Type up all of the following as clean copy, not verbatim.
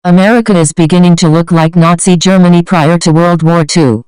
America is beginning to look like Nazi Germany prior to World War II.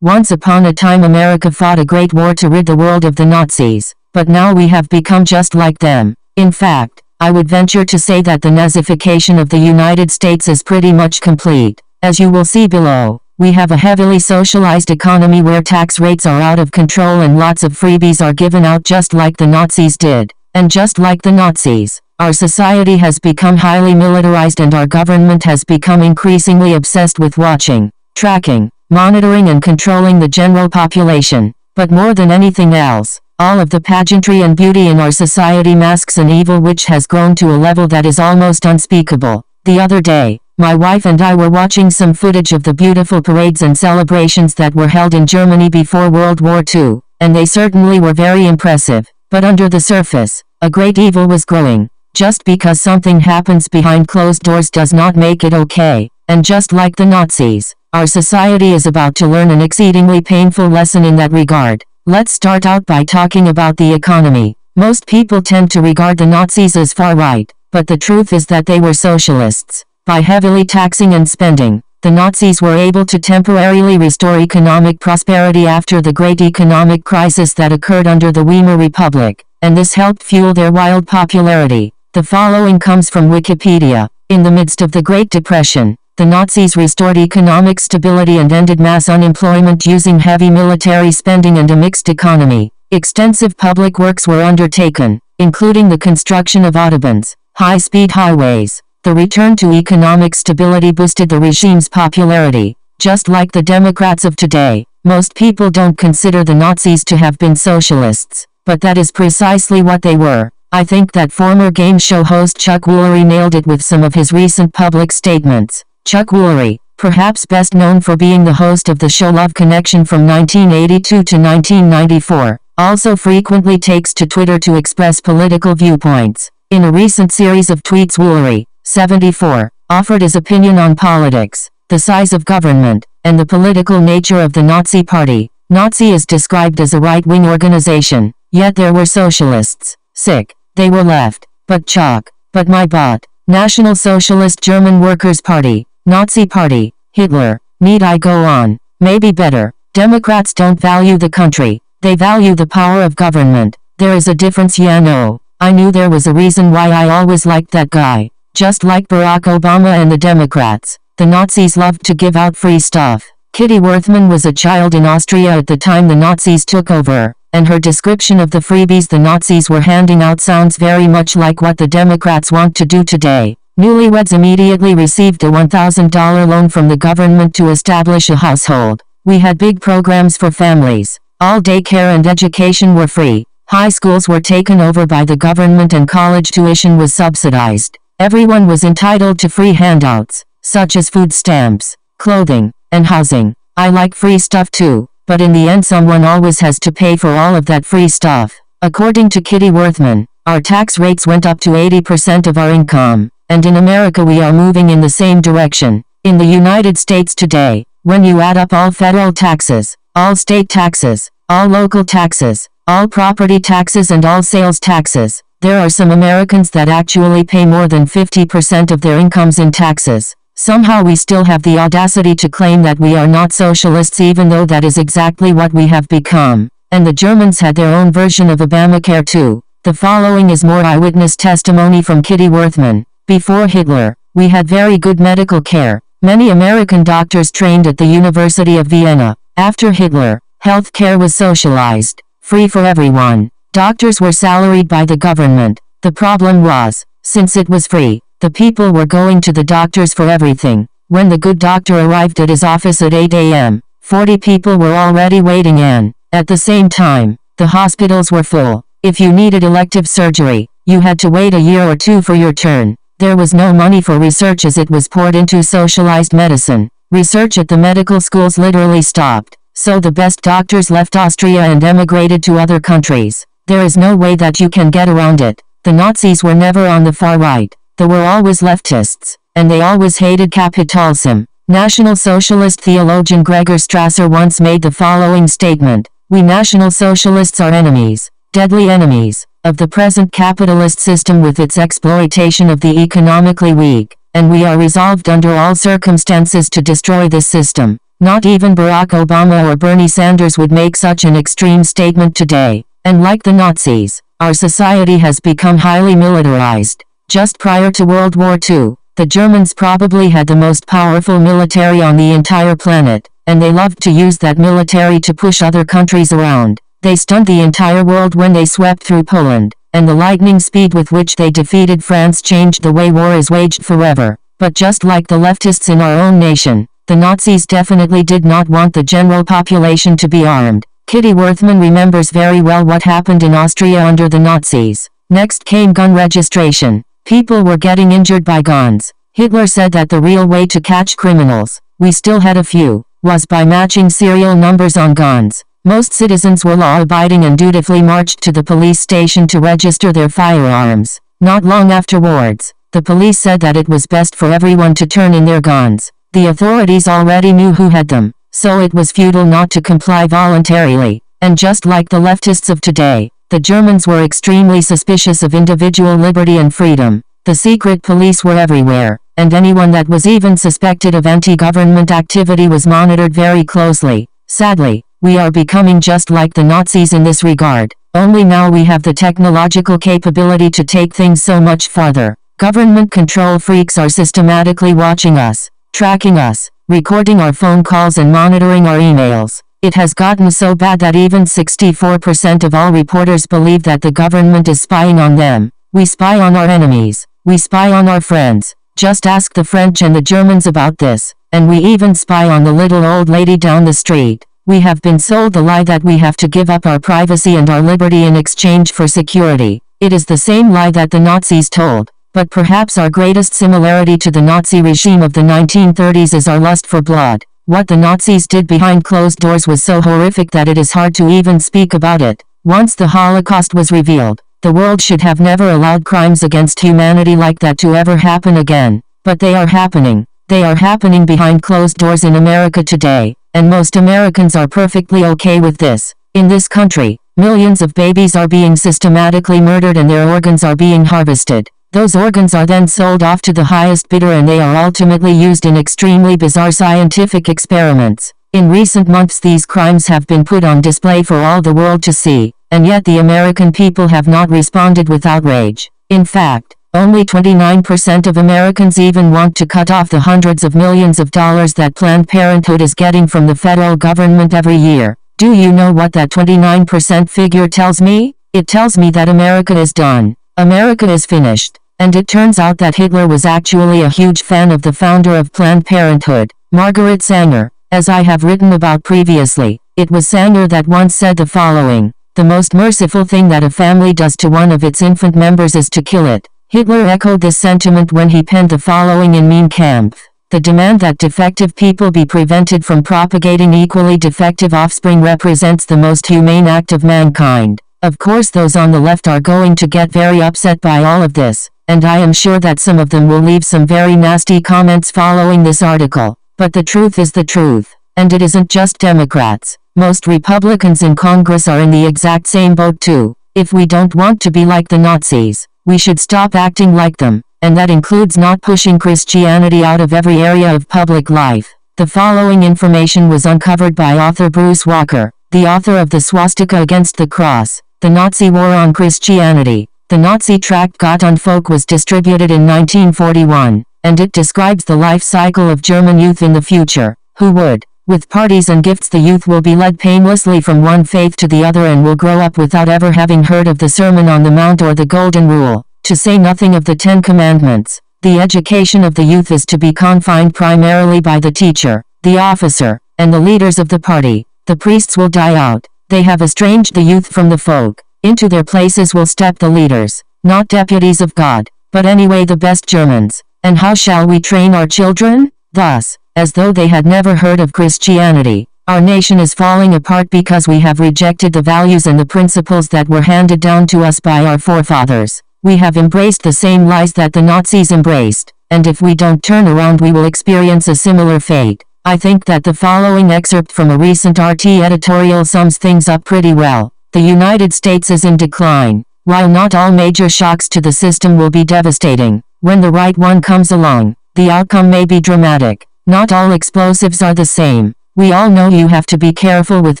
Once upon a time America fought a great war to rid the world of the Nazis, but now we have become just like them. In fact, I would venture to say that the Nazification of the United States is pretty much complete. As you will see below, we have a heavily socialized economy where tax rates are out of control and lots of freebies are given out just like the Nazis did. And just like the Nazis, our society has become highly militarized and our government has become increasingly obsessed with watching, tracking, monitoring and controlling the general population. But more than anything else, all of the pageantry and beauty in our society masks an evil which has grown to a level that is almost unspeakable. The other day, my wife and I were watching some footage of the beautiful parades and celebrations that were held in Germany before World War II, and they certainly were very impressive. But under the surface, a great evil was growing. Just because something happens behind closed doors does not make it okay. And just like the Nazis, our society is about to learn an exceedingly painful lesson in that regard. Let's start out by talking about the economy. Most people tend to regard the Nazis as far right, but the truth is that they were socialists. By heavily taxing and spending, the Nazis were able to temporarily restore economic prosperity after the great economic crisis that occurred under the Weimar Republic, and this helped fuel their wild popularity. The following comes from Wikipedia. In the midst of the Great Depression, the Nazis restored economic stability and ended mass unemployment using heavy military spending and a mixed economy. Extensive public works were undertaken, including the construction of autobahns, high-speed highways. The return to economic stability boosted the regime's popularity. Just like the Democrats of today, most people don't consider the Nazis to have been socialists, but that is precisely what they were. I think that former game show host Chuck Woolery nailed it with some of his recent public statements. Chuck Woolery, perhaps best known for being the host of the show Love Connection from 1982 to 1994, also frequently takes to Twitter to express political viewpoints. In a recent series of tweets Woolery, 74, offered his opinion on politics, the size of government, and the political nature of the Nazi Party. Nazi is described as a right-wing organization, yet there were socialists. Sick. They were left. But chalk. But my bot. National Socialist German Workers' Party. Nazi Party. Hitler. Need I go on? Maybe better. Democrats don't value the country. They value the power of government. There is a difference, yeah, no. I knew there was a reason why I always liked that guy. Just like Barack Obama and the Democrats, the Nazis loved to give out free stuff. Kitty Werthmann was a child in Austria at the time the Nazis took over, and her description of the freebies the Nazis were handing out sounds very much like what the Democrats want to do today. Newlyweds immediately received a $1,000 loan from the government to establish a household. We had big programs for families. All daycare and education were free. High schools were taken over by the government and college tuition was subsidized. Everyone was entitled to free handouts, such as food stamps, clothing, and housing. I like free stuff too, but in the end someone always has to pay for all of that free stuff. According to Kitty Werthmann, our tax rates went up to 80% of our income, and in America we are moving in the same direction. In the United States today, when you add up all federal taxes, all state taxes, all local taxes, all property taxes and all sales taxes, there are some Americans that actually pay more than 50% of their incomes in taxes. Somehow we still have the audacity to claim that we are not socialists even though that is exactly what we have become. And the Germans had their own version of Obamacare too. The following is more eyewitness testimony from Kitty Werthmann. Before Hitler, we had very good medical care. Many American doctors trained at the University of Vienna. After Hitler, health care was socialized, free for everyone. Doctors were salaried by the government. The problem was, since it was free, the people were going to the doctors for everything. When the good doctor arrived at his office at 8 a.m., 40 people were already waiting in. At the same time, the hospitals were full. If you needed elective surgery, you had to wait a year or two for your turn. There was no money for research as it was poured into socialized medicine. Research at the medical schools literally stopped. So the best doctors left Austria and emigrated to other countries. There is no way that you can get around it. The Nazis were never on the far right. They were always leftists, and they always hated capitalism. National Socialist theologian Gregor Strasser once made the following statement: "We National Socialists are enemies, deadly enemies, of the present capitalist system with its exploitation of the economically weak." and we are resolved under all circumstances to destroy this system. Not even Barack Obama or Bernie Sanders would make such an extreme statement today. And like the Nazis, our society has become highly militarized. Just prior to World War II, the Germans probably had the most powerful military on the entire planet, and they loved to use that military to push other countries around. They stunned the entire world when they swept through Poland, and the lightning speed with which they defeated France changed the way war is waged forever. But just like the leftists in our own nation, the Nazis definitely did not want the general population to be armed. Kitty Worthman remembers very well what happened in Austria under the Nazis. Next came gun registration. People were getting injured by guns. Hitler said that the real way to catch criminals, we still had a few, was by matching serial numbers on guns. Most citizens were law-abiding and dutifully marched to the police station to register their firearms. Not long afterwards, the police said that it was best for everyone to turn in their guns. The authorities already knew who had them, so it was futile not to comply voluntarily. And just like the leftists of today, the Germans were extremely suspicious of individual liberty and freedom. The secret police were everywhere, and anyone that was even suspected of anti-government activity was monitored very closely. Sadly, we are becoming just like the Nazis in this regard, only now we have the technological capability to take things so much farther. Government control freaks are systematically watching us, tracking us, recording our phone calls and monitoring our emails. It has gotten so bad that even 64% of all reporters believe that the government is spying on them. We spy on our enemies. We spy on our friends. Just ask the French and the Germans about this. And we even spy on the little old lady down the street. We have been sold the lie that we have to give up our privacy and our liberty in exchange for security. It is the same lie that the Nazis told. But perhaps our greatest similarity to the Nazi regime of the 1930s is our lust for blood. What the Nazis did behind closed doors was so horrific that it is hard to even speak about it. Once the Holocaust was revealed, the world should have never allowed crimes against humanity like that to ever happen again. But they are happening. They are happening behind closed doors in America today, and most Americans are perfectly okay with this. In this country, millions of babies are being systematically murdered and their organs are being harvested. Those organs are then sold off to the highest bidder and they are ultimately used in extremely bizarre scientific experiments. In recent months these crimes have been put on display for all the world to see, and yet the American people have not responded with outrage. In fact, only 29% of Americans even want to cut off the hundreds of millions of dollars that Planned Parenthood is getting from the federal government every year. Do you know what that 29% figure tells me? It tells me that America is done. America is finished. And it turns out that Hitler was actually a huge fan of the founder of Planned Parenthood, Margaret Sanger. As I have written about previously, it was Sanger that once said the following: "The most merciful thing that a family does to one of its infant members is to kill it." Hitler echoed this sentiment when he penned the following in Mein Kampf: "The demand that defective people be prevented from propagating equally defective offspring represents the most humane act of mankind." Of course those on the left are going to get very upset by all of this, and I am sure that some of them will leave some very nasty comments following this article. But the truth is the truth, and it isn't just Democrats. Most Republicans in Congress are in the exact same boat too. If we don't want to be like the Nazis, we should stop acting like them, and that includes not pushing Christianity out of every area of public life. The following information was uncovered by author Bruce Walker, the author of The Swastika Against the Cross, The Nazi War on Christianity. The Nazi tract Gott und Volk was distributed in 1941, and it describes the life cycle of German youth in the future, who would. With parties and gifts the youth will be led painlessly from one faith to the other and will grow up without ever having heard of the Sermon on the Mount or the Golden Rule, to say nothing of the Ten Commandments. The education of the youth is to be confined primarily by the teacher, the officer, and the leaders of the party. The priests will die out. They have estranged the youth from the folk. Into their places will step the leaders, not deputies of God, but anyway the best Germans. And how shall we train our children? Thus, as though they had never heard of Christianity. Our nation is falling apart because we have rejected the values and the principles that were handed down to us by our forefathers. We have embraced the same lies that the Nazis embraced, and if we don't turn around we will experience a similar fate. I think that the following excerpt from a recent RT editorial sums things up pretty well. The United States is in decline. While not all major shocks to the system will be devastating, when the right one comes along, the outcome may be dramatic. Not all explosives are the same. We all know you have to be careful with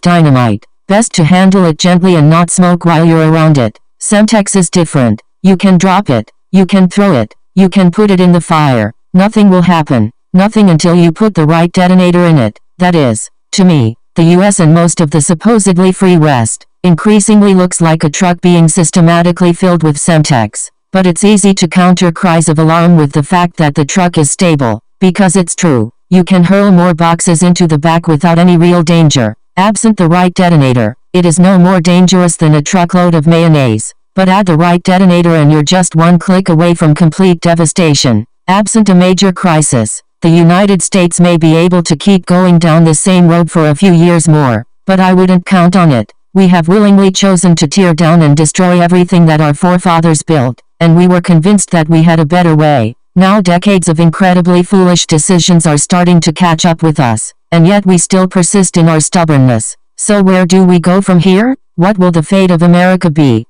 dynamite. Best to handle it gently and not smoke while you're around it. Semtex is different. You can drop it. You can throw it. You can put it in the fire. Nothing will happen. Nothing until you put the right detonator in it. That is, to me, the US and most of the supposedly free West, increasingly looks like a truck being systematically filled with Semtex. But it's easy to counter cries of alarm with the fact that the truck is stable, because it's true. You can hurl more boxes into the back without any real danger. Absent the right detonator, it is no more dangerous than a truckload of mayonnaise. But add the right detonator and you're just one click away from complete devastation. Absent a major crisis, the United States may be able to keep going down the same road for a few years more, but I wouldn't count on it. We have willingly chosen to tear down and destroy everything that our forefathers built, and we were convinced that we had a better way. Now decades of incredibly foolish decisions are starting to catch up with us, and yet we still persist in our stubbornness. So where do we go from here? What will the fate of America be?